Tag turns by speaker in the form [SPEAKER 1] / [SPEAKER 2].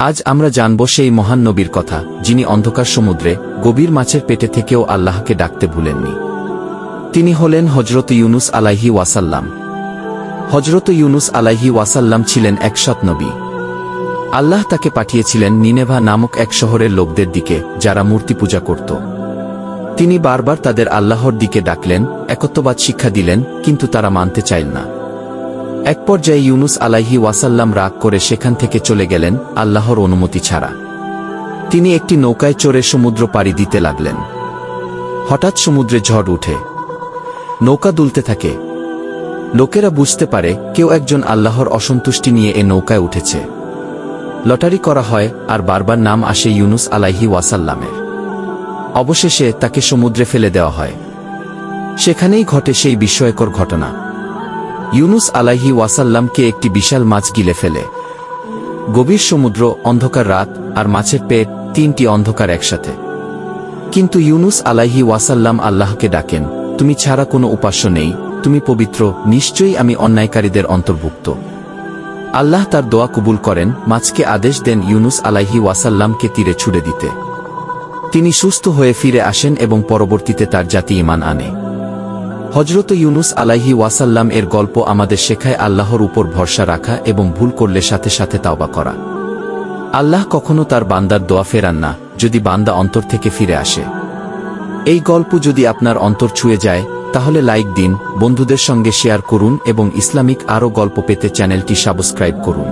[SPEAKER 1] আজ আমরা জানব সেই মহান নবীর কথা, যিনি অন্ধকার সমুদ্রে গভীর মাছের পেটে থেকেও আল্লাহকে ডাকতে ভুলেননি। তিনি হলেন হযরত ইউনুস আলাইহি ওয়াসাল্লাম। হযরত ইউনুস আলাইহি ওয়াসাল্লাম ছিলেন এক সৎ নবী। আল্লাহ তাকে পাঠিয়েছিলেন নিনেভা নামক এক শহরের লোকদের দিকে, যারা মূর্তি পূজা করত। তিনি বারবার তাদের আল্লাহর দিকে ডাকলেন, একত্ববাদ শিক্ষা দিলেন, কিন্তু তারা মানতে চাইল না। এক পর্যায়ে ইউনুস আলাইহি ওয়াসাল্লাম রাগ করে সেখান থেকে চলে গেলেন, আল্লাহর অনুমতি ছাড়া। তিনি একটি নৌকায় চড়ে সমুদ্র পাড়ি দিতে লাগলেন। হঠাৎ সমুদ্রে ঝড় উঠে, নৌকা দুলতে থাকে। লোকেরা বুঝতে পারে কেউ একজন আল্লাহর অসন্তুষ্টি নিয়ে এ নৌকায় উঠেছে। লটারি করা হয়, আর বারবার নাম আসে ইউনুস আলাইহি ওয়াসাল্লামের। অবশেষে তাকে সমুদ্রে ফেলে দেওয়া হয়। সেখানেই ঘটে সেই বিস্ময়কর ঘটনা। ইউনুস আলাইহি ওয়াসাল্লামকে একটি বিশাল মাছ গিলে ফেলে। গভীর সমুদ্র, অন্ধকার রাত, আর মাছের পেট, তিনটি অন্ধকার একসাথে। কিন্তু ইউনুস আলাইহি ওয়াসাল্লাম আল্লাহকে ডাকেন, তুমি ছাড়া কোনো উপাস্য নেই, তুমি পবিত্র, নিশ্চয়ই আমি অন্যায়কারীদের অন্তর্ভুক্ত। আল্লাহ তার দোয়া কবুল করেন, মাছকে আদেশ দেন ইউনুস আলাইহি ওয়াসাল্লামকে তীরে ছুড়ে দিতে। তিনি সুস্থ হয়ে ফিরে আসেন এবং পরবর্তীতে তার জাতি ঈমান আনে। হযরত ইউনুস আলাইহি ওয়াসাল্লাম এর গল্প আমাদের শেখায় আল্লাহর উপর ভরসা রাখা এবং ভুল করলে সাথে সাথে তাওবা করা। আল্লাহ কখনো তার বান্দার দোয়া ফেরান না, যদি বান্দা অন্তর থেকে ফিরে আসে। এই গল্প যদি আপনার অন্তর ছুঁয়ে যায়, তাহলে লাইক দিন, বন্ধুদের সঙ্গে শেয়ার করুন এবং ইসলামিক আরও গল্প পেতে চ্যানেলটি সাবস্ক্রাইব করুন।